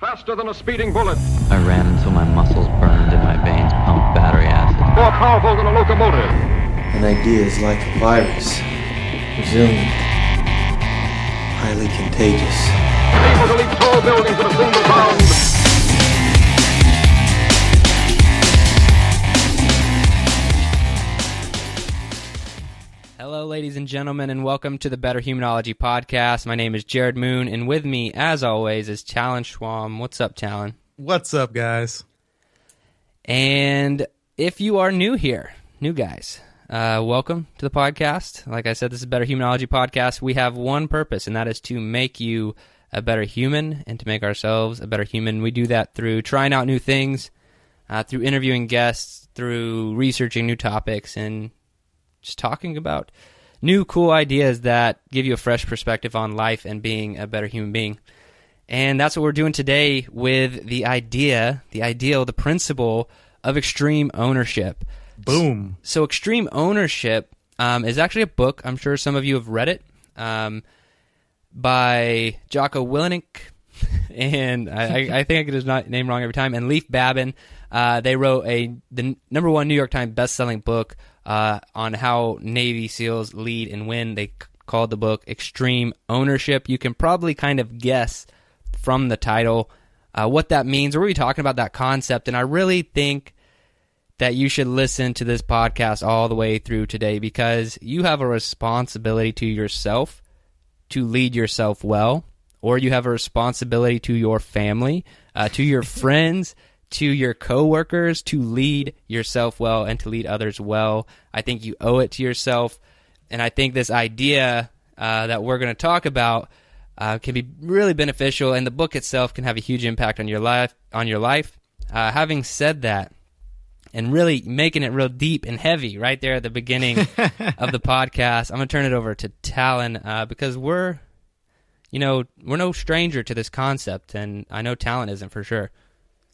Faster than a speeding bullet. I ran until my muscles burned and my veins pumped battery acid. More powerful than a locomotive. An idea is like a virus. Resilient. Highly contagious. Able to leap tall buildings at a single bound. Hello, ladies and gentlemen, and welcome to the Betterhumanology podcast. My name is Jerred Moon, and with me, as always, is Talon Schwam. What's up, Talon? What's up, guys? And if you are new here, new guys, welcome to the podcast. Like I said, this is Betterhumanology podcast. We have one purpose, and that is to make you a better human and to make ourselves a better human. We do that through trying out new things, through interviewing guests, through researching new topics, and just talking about new, cool ideas that give you a fresh perspective on life and being a better human being. And that's what we're doing today with the idea, the ideal, the principle of extreme ownership. Boom. So Extreme Ownership is actually a book. I'm sure some of you have read it, by Jocko and I think I get his name wrong every time, and Leif Babin. They wrote the number one New York Times best-selling book on how Navy SEALs lead and win. They called the book Extreme Ownership. You can probably kind of guess from the title what that means. We're going to be talking about that concept, and I really think that you should listen to this podcast all the way through today because you have a responsibility to yourself to lead yourself well, or you have a responsibility to your family, to your friends, to your coworkers to lead yourself well and to lead others well. I think you owe it to yourself, and I think this idea that we're going to talk about can be really beneficial, and the book itself can have a huge impact on your life. Having said that, and really making it real deep and heavy right there at the beginning of the podcast, I'm going to turn it over to Talon because we're no stranger to this concept, and I know Talon isn't for sure.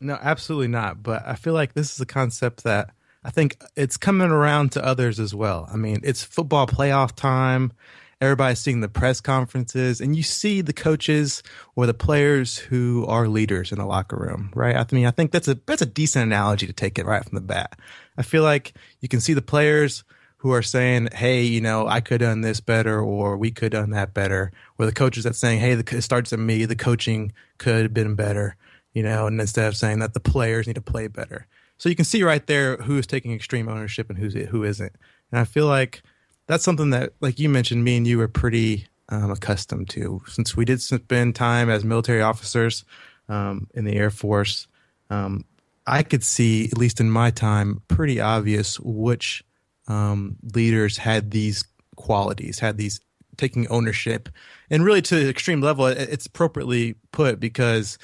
No, absolutely not. But I feel like this is a concept that I think it's coming around to others as well. I mean, it's football playoff time. Everybody's seeing the press conferences, and you see the coaches or the players who are leaders in the locker room, right? I mean, I think that's a decent analogy to take it right from the bat. I feel like you can see the players who are saying, hey, I could have done this better, or we could have done that better, or the coaches that's saying, hey, it starts at me, the coaching could have been better. And instead of saying that the players need to play better. So you can see right there who is taking extreme ownership and who isn't. And I feel like that's something that, like you mentioned, me and you were pretty accustomed to. Since we did spend time as military officers in the Air Force, I could see, at least in my time, pretty obvious which leaders had these qualities, had these taking ownership. And really to the extreme level, it's appropriately put because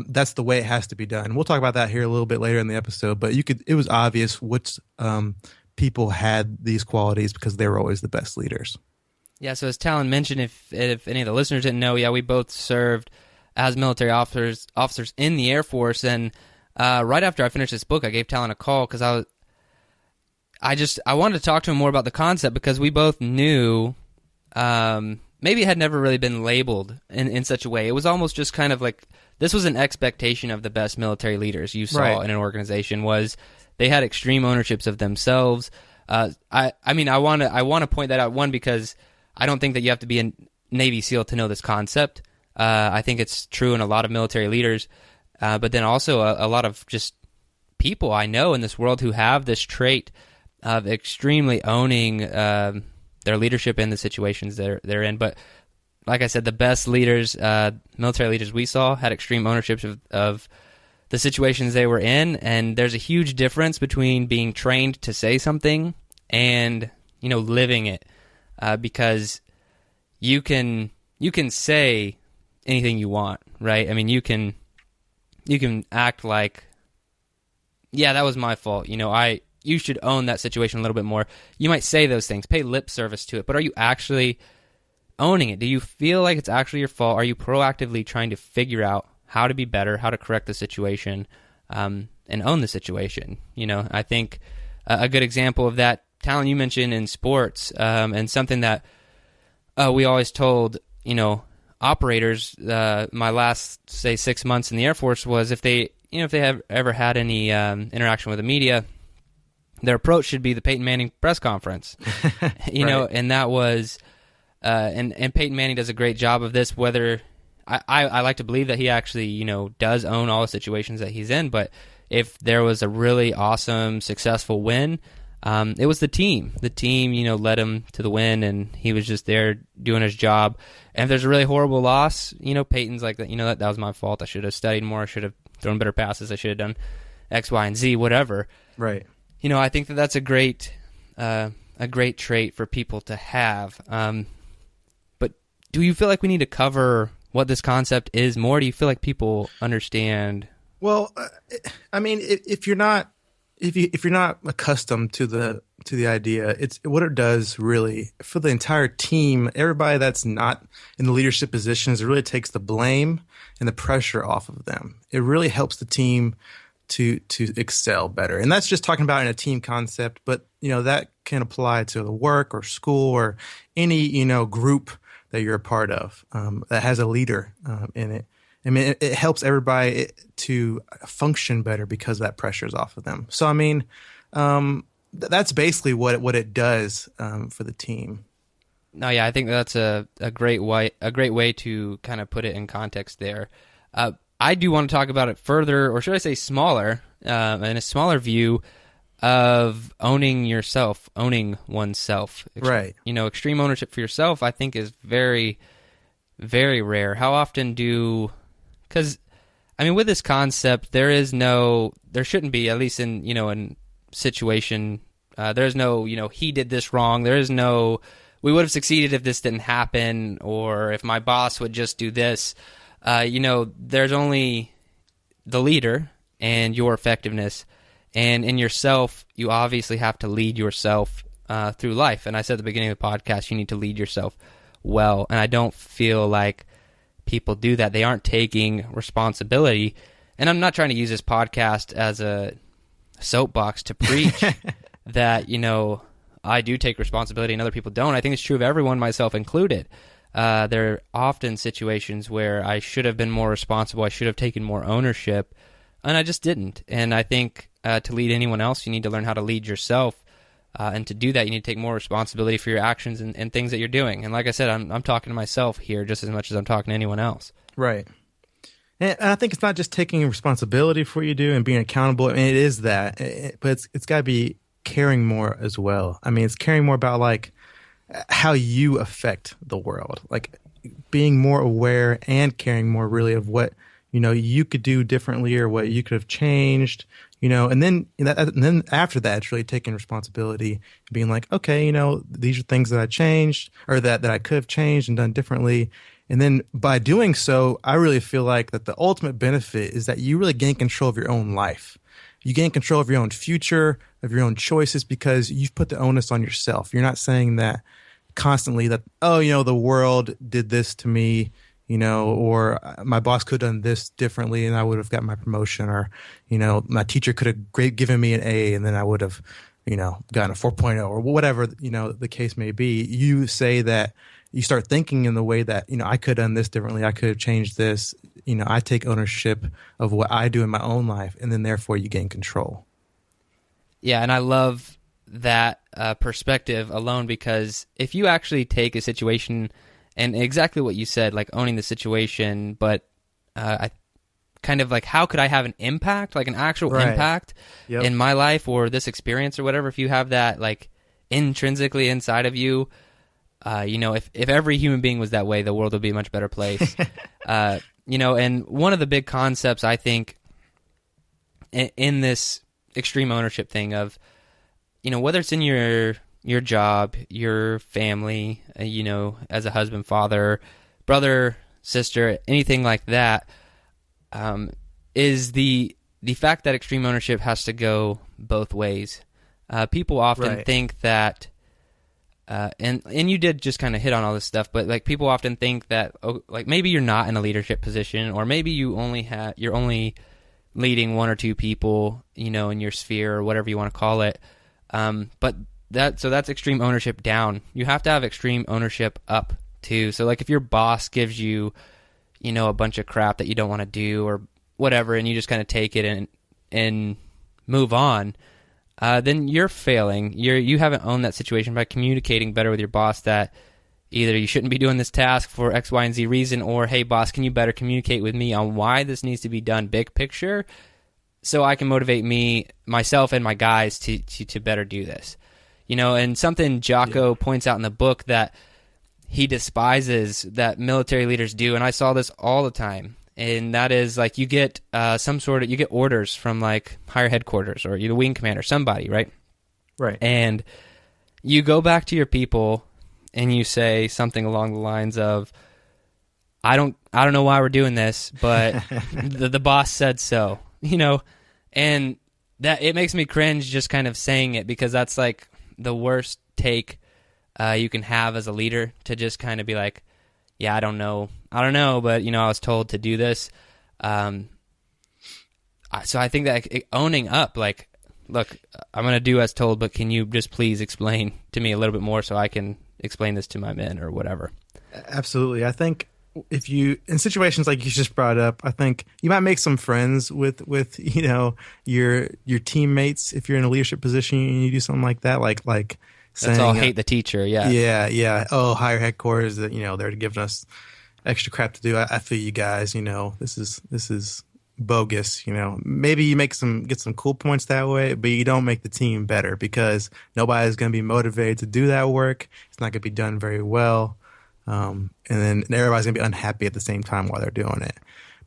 that's the way it has to be done. We'll talk about that here a little bit later in the episode, but it was obvious which people had these qualities because they were always the best leaders. Yeah, so as Talon mentioned, if any of the listeners didn't know, we both served as military officers in the Air Force, and right after I finished this book, I gave Talon a call because I wanted to talk to him more about the concept because we both knew maybe it had never really been labeled in such a way. It was almost just kind of like this was an expectation of the best military leaders you saw in an organization was they had extreme ownerships of themselves. I want to point that out, one, because I don't think that you have to be a Navy SEAL to know this concept. I think it's true in a lot of military leaders, but then also a lot of just people I know in this world who have this trait of extremely owning their leadership in the situations they're in. But like I said, the best leaders, military leaders we saw, had extreme ownership of the situations they were in, and there's a huge difference between being trained to say something and living it, because you can say anything you want, right? I mean, you can act like, yeah, that was my fault. You should own that situation a little bit more. You might say those things, pay lip service to it, but are you actually owning it? Do you feel like it's actually your fault? Are you proactively trying to figure out how to be better, how to correct the situation, and own the situation? I think a good example of that, Talon, you mentioned in sports, and something that we always told, operators, my last, say, 6 months in the Air Force was if they have ever had any interaction with the media, their approach should be the Peyton Manning press conference. And that was, and Peyton Manning does a great job of this. Whether I like to believe that he actually, does own all the situations that he's in, but if there was a really awesome, successful win, it was the team. The team, led him to the win, and he was just there doing his job. And if there's a really horrible loss, Peyton's like, that was my fault. I should have studied more. I should have thrown better passes. I should have done X, Y, and Z, whatever. Right. I think that's a great trait for people to have. But do you feel like we need to cover what this concept is more? Do you feel like people understand? Well, I mean, if you're not accustomed to the idea, it's what it does really for the entire team. Everybody that's not in the leadership positions, it really takes the blame and the pressure off of them. It really helps the team to excel better. And that's just talking about in a team concept, but that can apply to the work or school or any group that you're a part of that has a leader in it. I mean, it helps everybody to function better because that pressure is off of them. So, I mean, that's basically what it does for the team. No, yeah, I think that's a great way to kind of put it in context there. I do want to talk about it further, or should I say smaller, and a smaller view of owning yourself, owning oneself. Right. Extreme ownership for yourself, I think, is very, very rare. How often because, I mean, with this concept, there shouldn't be, at least in situation, there's no, he did this wrong. There is no, we would have succeeded if this didn't happen, or if my boss would just do this. There's only the leader and your effectiveness. And in yourself, you obviously have to lead yourself through life. And I said at the beginning of the podcast, you need to lead yourself well. And I don't feel like people do that. They aren't taking responsibility. And I'm not trying to use this podcast as a soapbox to preach that, I do take responsibility and other people don't. I think it's true of everyone, myself included. There are often situations where I should have been more responsible. I should have taken more ownership, and I just didn't. And I think to lead anyone else, you need to learn how to lead yourself. And to do that, you need to take more responsibility for your actions and things that you're doing. And like I said, I'm talking to myself here just as much as I'm talking to anyone else. Right. And I think it's not just taking responsibility for what you do and being accountable. I mean, it is that, but it's got to be caring more as well. I mean, it's caring more about like how you affect the world, like being more aware and caring more really of what, you could do differently or what you could have changed, and then after that, it's really taking responsibility and being like, okay, these are things that I changed or that I could have changed and done differently. And then by doing so, I really feel like that the ultimate benefit is that you really gain control of your own life. You gain control of your own future, of your own choices, because you've put the onus on yourself. You're not saying that constantly that, the world did this to me, or my boss could have done this differently and I would have got my promotion, or, my teacher could have given me an A and then I would have, gotten a 4.0 or whatever, the case may be. You say that you start thinking in the way that, I could have done this differently. I could have changed this. I take ownership of what I do in my own life, and then therefore you gain control. Yeah, and I love that perspective alone, because if you actually take a situation and exactly what you said, like owning the situation, but I kind of like, how could I have an impact, like an actual impact in my life or this experience or whatever, if you have that like intrinsically inside of you, if every human being was that way, the world would be a much better place. And one of the big concepts, I think, in this extreme ownership thing of, whether it's in your job, your family, as a husband, father, brother, sister, anything like that, is the fact that extreme ownership has to go both ways. People often think that, and you did just kind of hit on all this stuff, but like people often think that, like maybe you're not in a leadership position, or maybe you're only leading one or two people, in your sphere or whatever you want to call it. But that's extreme ownership down. You have to have extreme ownership up too. So like if your boss gives you, you know, a bunch of crap that you don't want to do or whatever, and you just kind of take it and move on, then you're failing. You haven't owned that situation by communicating better with your boss that either you shouldn't be doing this task for X, Y, and Z reason, or, hey, boss, can you better communicate with me on why this needs to be done big picture so I can motivate myself and my guys to better do this. You know, and something Jocko points out in the book that he despises that military leaders do, and I saw this all the time, and that is like you get you get orders from like higher headquarters or you're the wing commander, somebody, right? Right. And you go back to your people and you say something along the lines of, I don't know why we're doing this, but the boss said so, you know, and that it makes me cringe just kind of saying it, because that's like the worst take you can have as a leader, to just kind of be like, yeah, I don't know, but you know, I was told to do this. So I think that owning up, like, look, I'm going to do as told, but can you just please explain to me a little bit more so I can explain this to my men or whatever. Absolutely. I think if you, in situations like you just brought up, I think you might make some friends with you know, your teammates if you're in a leadership position and you do something like that, like saying, that's all hate the teacher. Yeah. Oh, higher headquarters, that, you know, they're giving us extra crap to do. I feel you guys, you know, this is bogus. You know, maybe you get some cool points that way, but you don't make the team better, because nobody's going to be motivated to do that work. It's not going to be done very well. And then everybody's going to be unhappy at the same time while they're doing it.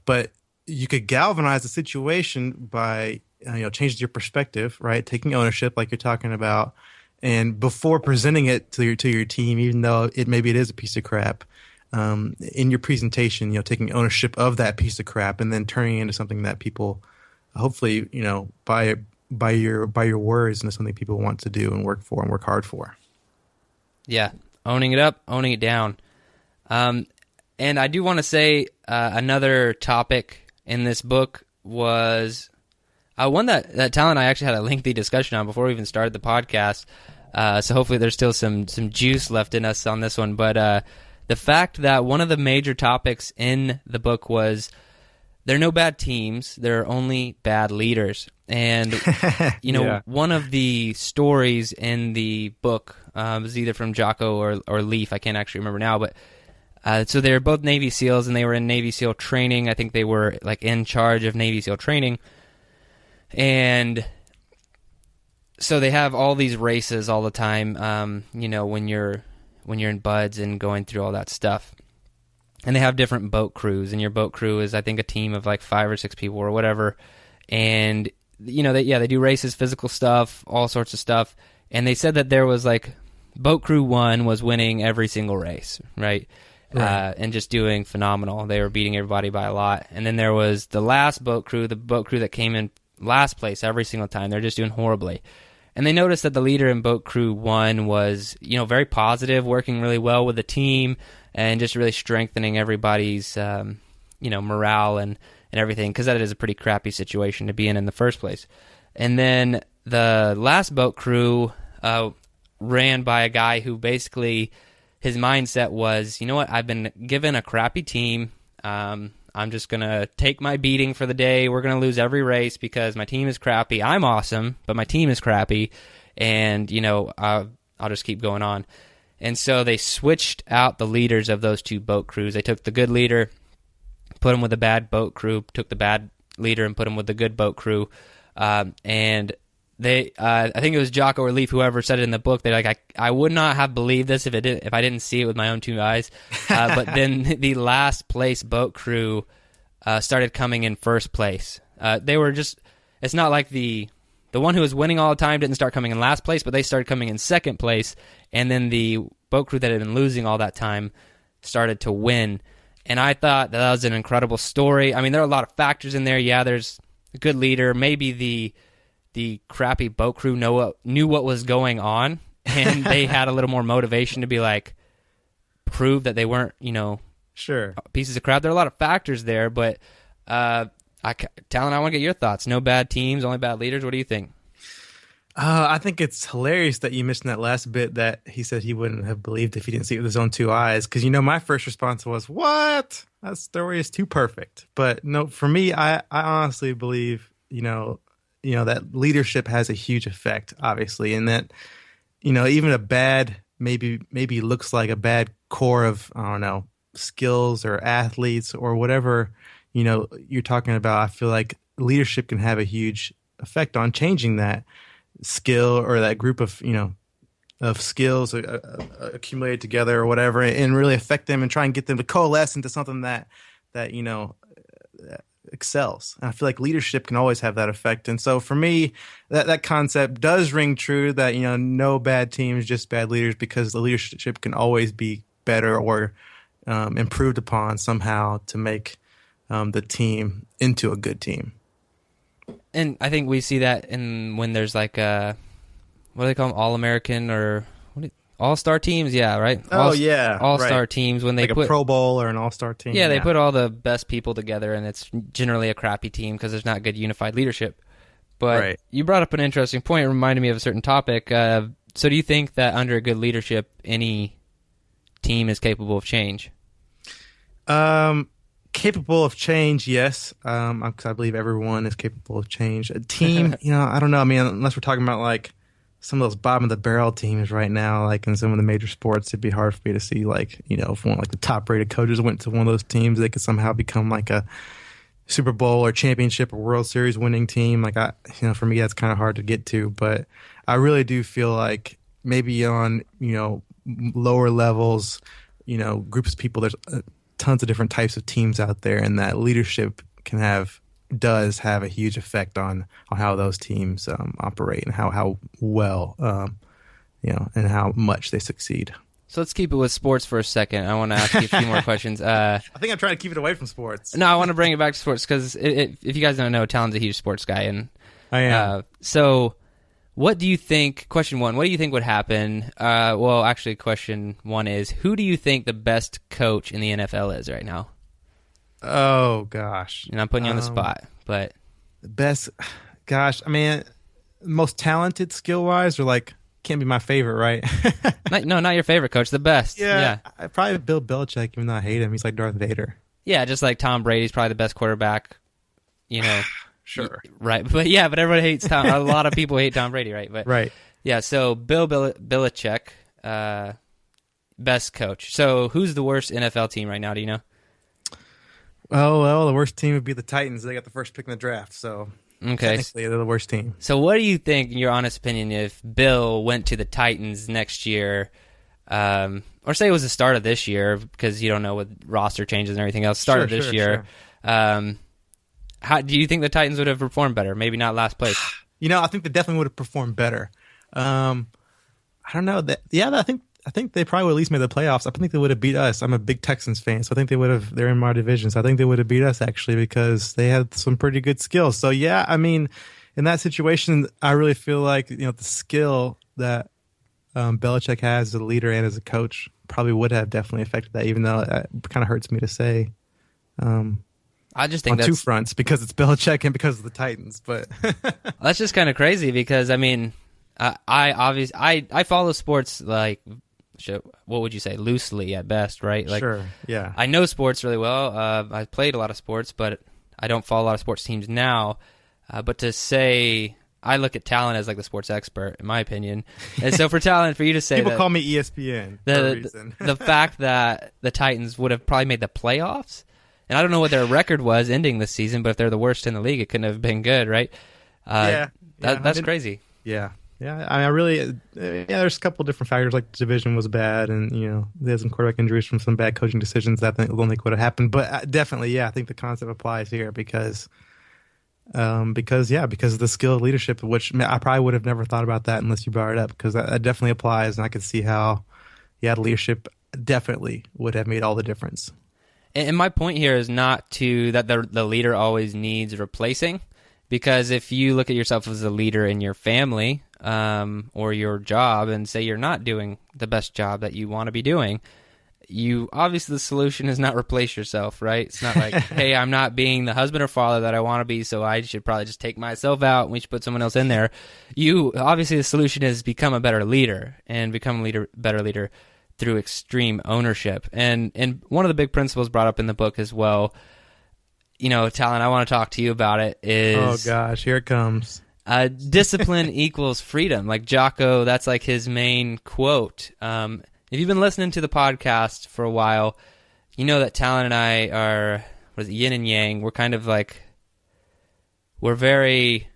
But you could galvanize the situation by, you know, changing your perspective, right? Taking ownership, like you're talking about, and before presenting it to your team, even though maybe it is a piece of crap, in your presentation, you know, taking ownership of that piece of crap and then turning it into something that people, hopefully, you know, by your words, into something people want to do and work for and work hard for. Yeah, owning it up, owning it down. And I do want to say another topic in this book was one that Talon and I actually had a lengthy discussion on before we even started the podcast. So hopefully there's still some juice left in us on this one. But the fact that one of the major topics in the book was there are no bad teams, there are only bad leaders. And, you know, one of the stories in the book was either from Jocko or Leaf. I can't actually remember now, but so they were both Navy SEALs, and they were in Navy SEAL training. I think they were like in charge of Navy SEAL training. And so they have all these races all the time, you know, when you're in buds and going through all that stuff. And they have different boat crews, and your boat crew is, I think, a team of like 5 or 6 people or whatever. And, you know, they do races, physical stuff, all sorts of stuff. And they said that there was like boat crew 1 was winning every single race, right? And just doing phenomenal. They were beating everybody by a lot. And then there was the last boat crew, the boat crew that came in last place every single time. They're just doing horribly. And they noticed that the leader in boat crew 1 was, you know, very positive, working really well with the team, and just really strengthening everybody's, you know, morale and everything, because that is a pretty crappy situation to be in the first place. And then the last boat crew ran by a guy who basically, his mindset was, you know what, I've been given a crappy team. I'm just going to take my beating for the day. We're going to lose every race because my team is crappy. I'm awesome, but my team is crappy. And, you know, I'll just keep going on. And so they switched out the leaders of those 2 boat crews. They took the good leader, put him with the bad boat crew, took the bad leader and put him with the good boat crew. And they, I think it was Jocko or Leaf, whoever said it in the book. They're like, I would not have believed this if I didn't see it with my own 2 eyes. But then the last place boat crew started coming in first place. They were just, it's not like the one who was winning all the time didn't start coming in last place, but they started coming in second place. And then the boat crew that had been losing all that time started to win. And I thought that was an incredible story. I mean, there are a lot of factors in there. Yeah, there's a good leader. Maybe the crappy boat crew knew what was going on, and they had a little more motivation to be like, prove that they weren't, you know, sure, pieces of crap. There are a lot of factors there, but Talon, I want to get your thoughts. No bad teams, only bad leaders. What do you think? I think it's hilarious that you mentioned that last bit that he said he wouldn't have believed if he didn't see it with his own two eyes. Because my first response was, "What? That story is too perfect." But no, for me, I honestly believe that leadership has a huge effect, obviously, and that even a bad maybe looks like a bad core of, I don't know, skills or athletes or whatever you're talking about. I feel like leadership can have a huge effect on changing that skill or that group of skills accumulated together or whatever, and really affect them and try and get them to coalesce into something that excels. And I feel like leadership can always have that effect. And so for me, that concept does ring true, that no bad teams, just bad leaders, because the leadership can always be better or improved upon somehow to make the team into a good team. And I think we see that when there's like what do they call them, All-American or All-Star teams? Yeah, right? All-Star right. teams, when they like put a Pro Bowl or an All-Star team. Yeah, they put all the best people together, and it's generally a crappy team because there's not good unified leadership. But right. You brought up an interesting point. It reminded me of a certain topic. So do you think that under good leadership, any team is capable of change? Capable of change, yes. Because I believe everyone is capable of change. A team, I don't know. I mean, unless we're talking about like some of those bottom of the barrel teams right now, like in some of the major sports, it'd be hard for me to see like, if one like the top rated coaches went to one of those teams, they could somehow become like a Super Bowl or championship or World Series winning team. Like for me, that's kind of hard to get to. But I really do feel like maybe on lower levels, groups of people, there's tons of different types of teams out there, and that leadership does have a huge effect on how those teams operate and how well and how much they succeed. So let's keep it with sports for a second. I want to ask you a few more questions. I think I'm trying to keep it away from sports. No, I want to bring it back to sports because if you guys don't know, Talon's a huge sports guy, and I am. So what do you think, question one, what do you think would happen? Well, actually, question one is, who do you think the best coach in the NFL is right now? Oh, gosh. And I'm putting you on the spot, but... The best, gosh, I mean, most talented skill-wise, or like, can't be my favorite, right? No, not your favorite coach, the best. Yeah. Probably Bill Belichick, even though I hate him. He's like Darth Vader. Yeah, just like Tom Brady's probably the best quarterback, Sure. Right, but everybody hates Tom. A lot of people hate Tom Brady, right? But right. Yeah, so Belichick, best coach. So who's the worst NFL team right now? Do you know? Oh, well, the worst team would be the Titans. They got the first pick in the draft, so okay, technically they're the worst team. So what do you think, in your honest opinion, if Bill went to the Titans next year, or say it was the start of this year, because you don't know with roster changes and everything else, start of this year, how do you think the Titans would have performed better? Maybe not last place. I think they definitely would have performed better. I don't know. I think they probably would have at least made the playoffs. I think they would have beat us. I'm a big Texans fan, so I think they would have. They're in my division, so I think they would have beat us actually because they had some pretty good skills. So yeah, I mean, in that situation, I really feel like the skill that Belichick has as a leader and as a coach probably would have definitely affected that. Even though it kind of hurts me to say. I just think on two fronts, because it's Belichick and because of the Titans. But that's just kind of crazy because I mean, I follow sports like, what would you say, loosely at best, right? Like, sure, yeah. I know sports really well. I've played a lot of sports, but I don't follow a lot of sports teams now. But to say, I look at Talon as like the sports expert, in my opinion. And so for Talon, for you to say people call me ESPN for a reason. The fact that the Titans would have probably made the playoffs. And I don't know what their record was ending this season, but if they're the worst in the league, it couldn't have been good, right? That's crazy. Yeah. I mean, there's a couple different factors, like the division was bad, and there's some quarterback injuries from some bad coaching decisions that I don't think would have happened. But definitely, I think the concept applies here because of the skill of leadership, which I probably would have never thought about that unless you brought it up, because that definitely applies, and I could see how, the leadership definitely would have made all the difference. And my point here is not that the leader always needs replacing, because if you look at yourself as a leader in your family or your job and say you're not doing the best job that you want to be doing, you obviously the solution is not replace yourself, right? It's not like, hey, I'm not being the husband or father that I want to be, so I should probably just take myself out and we should put someone else in there. Obviously the solution is become a better leader and become a better leader through extreme ownership. And one of the big principles brought up in the book as well, Talon, I want to talk to you about it, is... Oh, gosh, here it comes. Discipline equals freedom. Like Jocko, that's like his main quote. If you've been listening to the podcast for a while, you know that Talon and I are, yin and yang. We're kind of like, we're very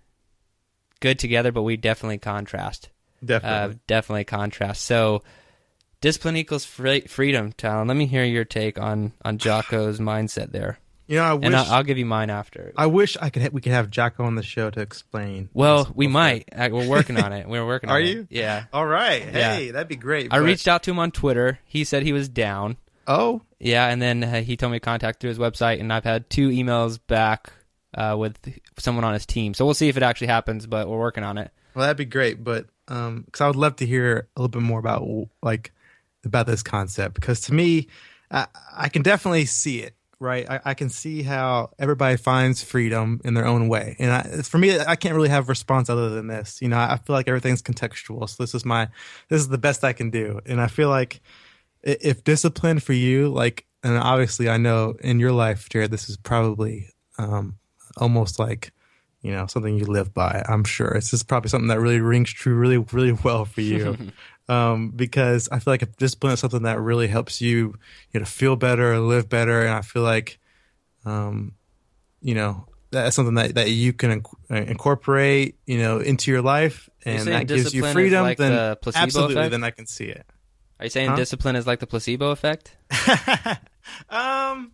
good together, but we definitely contrast. Definitely contrast. So discipline equals freedom, Talon. Let me hear your take on Jocko's mindset there. I'll give you mine after. I wish we could have Jocko on the show to explain. Well, we might. We're working on it. Are you? Yeah. All right. Hey, that'd be great. I reached out to him on Twitter. He said he was down. Oh? Yeah, and then he told me to contact through his website, and I've had 2 emails back with someone on his team. So we'll see if it actually happens, but we're working on it. Well, that'd be great, but because I would love to hear a little bit more about this concept, because to me, I can definitely see it. Right, I can see how everybody finds freedom in their own way, and for me, I can't really have a response other than this. I feel like everything's contextual, so this is the best I can do, and I feel like if discipline for you, and obviously I know in your life, Jerred, this is probably almost like something you live by. I'm sure it's just probably something that really rings true, really, really well for you. Because I feel like if discipline is something that really helps you, feel better, live better, and I feel like, that's something that you can incorporate, into your life, and that gives you freedom. Like then the placebo absolutely, effect? then I can see it. Are you saying discipline is like the placebo effect? I'm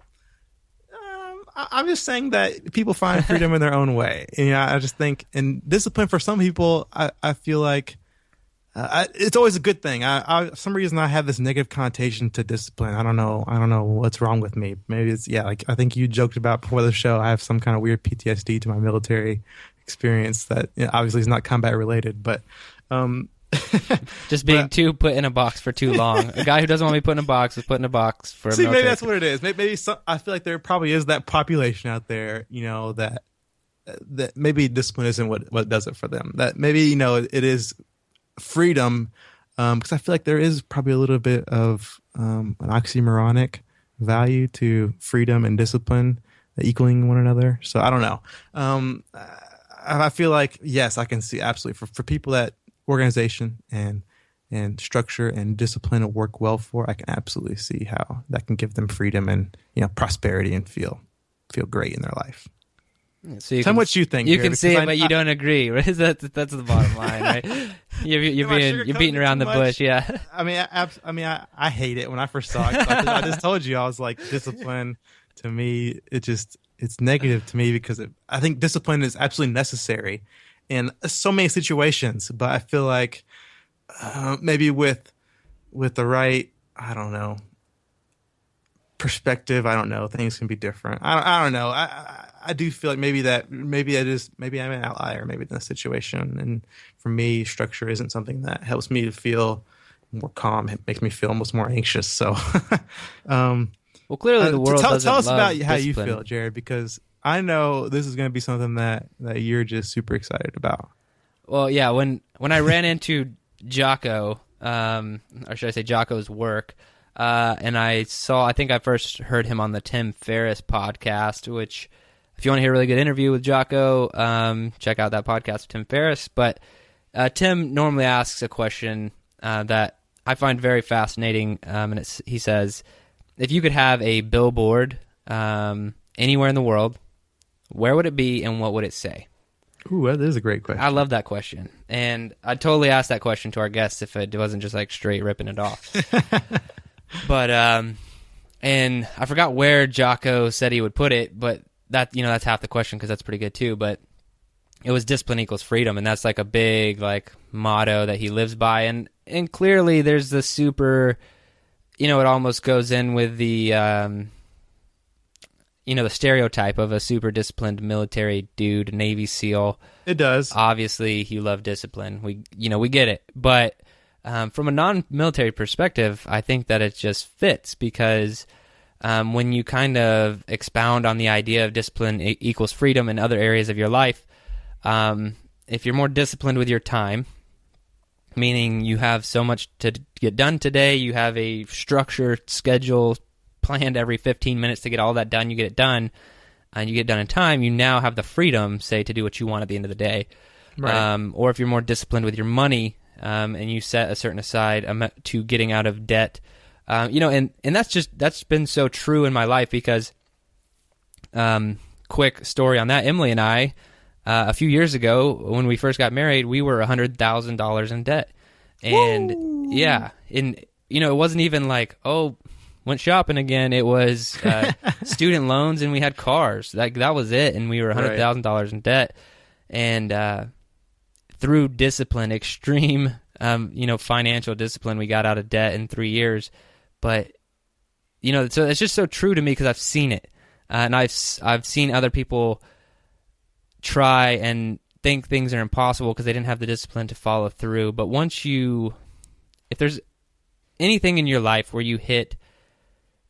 just saying that people find freedom in their own way. And, I just think, and discipline for some people, I feel like. It's always a good thing. For some reason I have this negative connotation to discipline. I don't know what's wrong with me. Maybe it's I think you joked about before the show. I have some kind of weird PTSD to my military experience that obviously is not combat related, but just being put in a box for too long. A guy who doesn't want to be put in a box was put in a box for. See, maybe that's what it is. Maybe I feel like there probably is that population out there, that maybe discipline isn't what does it for them. That maybe it is freedom, because I feel like there is probably a little bit of an oxymoronic value to freedom and discipline equaling one another. So I don't know. I feel like, yes, I can see absolutely for people that organization and structure and discipline work well for, I can absolutely see how that can give them freedom and prosperity and feel great in their life. So tell me what you think. You can see it, but you don't agree. Right? That's the bottom line, right? You're beating around the bush. Yeah. I hate it when I first saw it. I just told you, I was like, discipline to me, it's negative to me, because I think discipline is absolutely necessary in so many situations. But I feel like maybe with the right, I don't know, perspective, I don't know, things can be different. I don't know. I do feel like maybe I'm an outlier maybe in this situation, and for me, structure isn't something that helps me to feel more calm. It makes me feel almost more anxious. So, well, clearly the world doesn't tell us love about how discipline. you feel, Jerred, because I know this is going to be something that you're just super excited about. Well, yeah, when I ran into Jocko, or should I say Jocko's work, and I think I first heard him on the Tim Ferriss podcast, which, if you want to hear a really good interview with Jocko, check out that podcast with Tim Ferriss. But Tim normally asks a question that I find very fascinating, and he says, if you could have a billboard anywhere in the world, where would it be and what would it say? Ooh, that is a great question. I love that question. And I'd totally ask that question to our guests if it wasn't just like straight ripping it off. But, and I forgot where Jocko said he would put it, but that's half the question, because that's pretty good too. But it was discipline equals freedom, and that's like a big motto that he lives by. And clearly there's the super, it almost goes in with the, the stereotype of a super disciplined military dude, Navy SEAL. It does. Obviously, you love discipline. We get it. But From a non-military perspective, I think that it just fits because when you kind of expound on the idea of discipline equals freedom in other areas of your life, if you're more disciplined with your time, meaning you have so much to get done today, you have a structured schedule planned every 15 minutes to get all that done, you get it done, and you get it done in time, you now have the freedom, say, to do what you want at the end of the day. Right. Or if you're more disciplined with your money, and you set a certain aside to getting out of debt, and that's been so true in my life because, quick story on that, Emily and I, a few years ago when we first got married, we were $100,000 in debt, and it wasn't even like, oh, went shopping again. It was student loans, and we had cars. Like that was it, and we were $100,000 in debt, and through discipline, extreme, financial discipline, we got out of debt in 3 years. But, so it's just so true to me because I've seen it. And I've seen other people try and think things are impossible because they didn't have the discipline to follow through. But if there's anything in your life where you hit,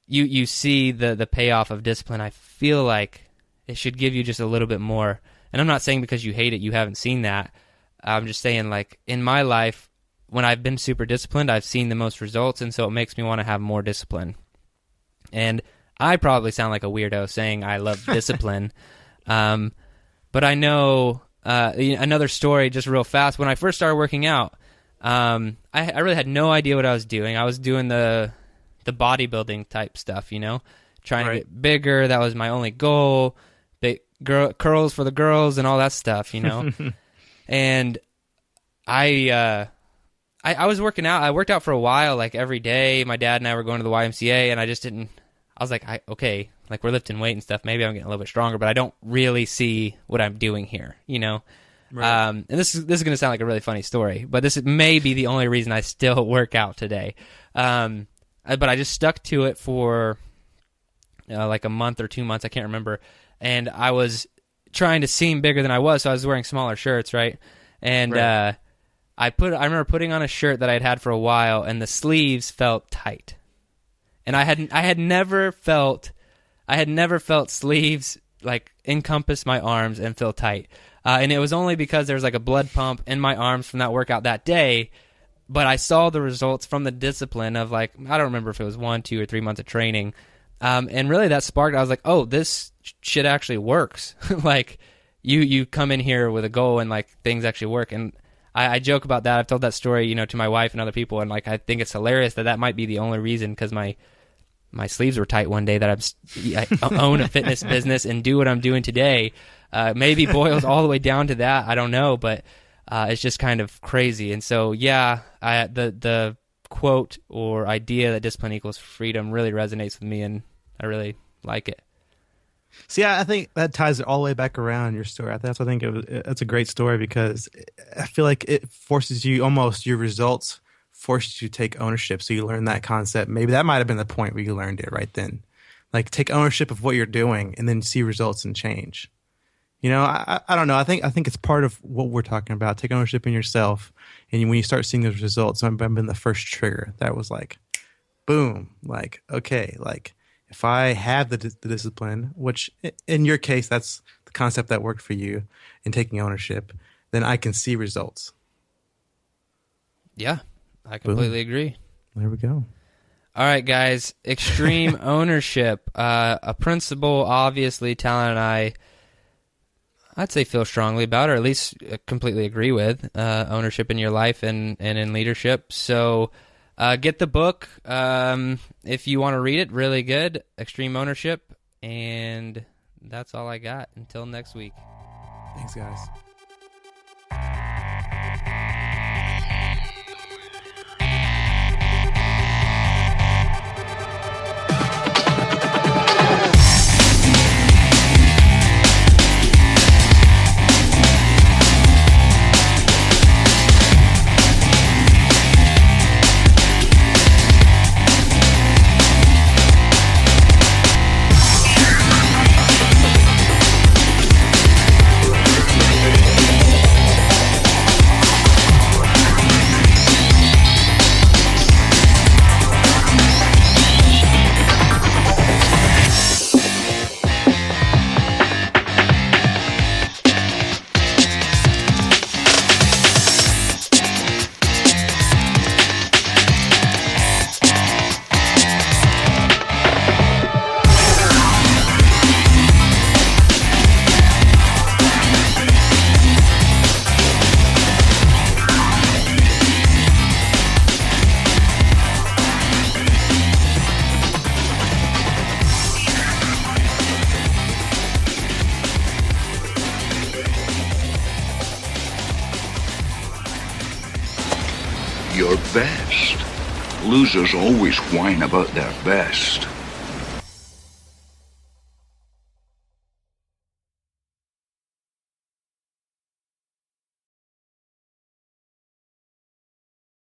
you see the payoff of discipline, I feel like it should give you just a little bit more. And I'm not saying because you hate it, you haven't seen that. I'm just saying, like, in my life, when I've been super disciplined, I've seen the most results, and so it makes me want to have more discipline. And I probably sound like a weirdo saying I love discipline, but I know another story just real fast. When I first started working out, I really had no idea what I was doing. I was doing the bodybuilding type stuff, trying to get bigger. That was my only goal. Big curls for the girls and all that stuff, And I was working out. I worked out for a while, like every day. My dad and I were going to the YMCA, and I was like, okay, like we're lifting weight and stuff. Maybe I'm getting a little bit stronger, but I don't really see what I'm doing here, Right. And this is going to sound like a really funny story, but this may be the only reason I still work out today. But I just stuck to it for like a month or 2 months. I can't remember. And I was trying to seem bigger than I was, so I was wearing smaller shirts, right? And right. I remember putting on a shirt that I'd had for a while, and the sleeves felt tight. And I had never felt sleeves like encompass my arms and feel tight. And it was only because there was like a blood pump in my arms from that workout that day. But I saw the results from the discipline of like, I don't remember if it was 1, 2, or 3 months of training. And really that sparked, I was like, oh, this shit actually works. Like you come in here with a goal and like things actually work. And I joke about that. I've told that story, to my wife and other people. And like, I think it's hilarious that might be the only reason, because my sleeves were tight one day, that I own a fitness business and do what I'm doing today. Maybe boils all the way down to that. I don't know, but it's just kind of crazy. And so, yeah, the quote or idea that discipline equals freedom really resonates with me, and I really like it. See, I think that ties it all the way back around your story. That's I think it's a great story, because I feel like it forces you, almost your results forces you to take ownership. So you learn that concept. Maybe that might have been the point where you learned it right then. Like, take ownership of what you're doing and then see results and change. I don't know. I think it's part of what we're talking about. Take ownership in yourself, and when you start seeing those results, I've been the first trigger that was like, boom, like, okay, like if I have the discipline, which in your case, that's the concept that worked for you in taking ownership, then I can see results. Yeah, I completely agree. There we go. All right, guys, extreme ownership, a principle, obviously, Talon and I'd say feel strongly about, or at least completely agree with, ownership in your life and in leadership. So get the book if you want to read it. Really good, Extreme Ownership. And that's all I got. Until next week. Thanks, guys. your best. Losers always whine about their best.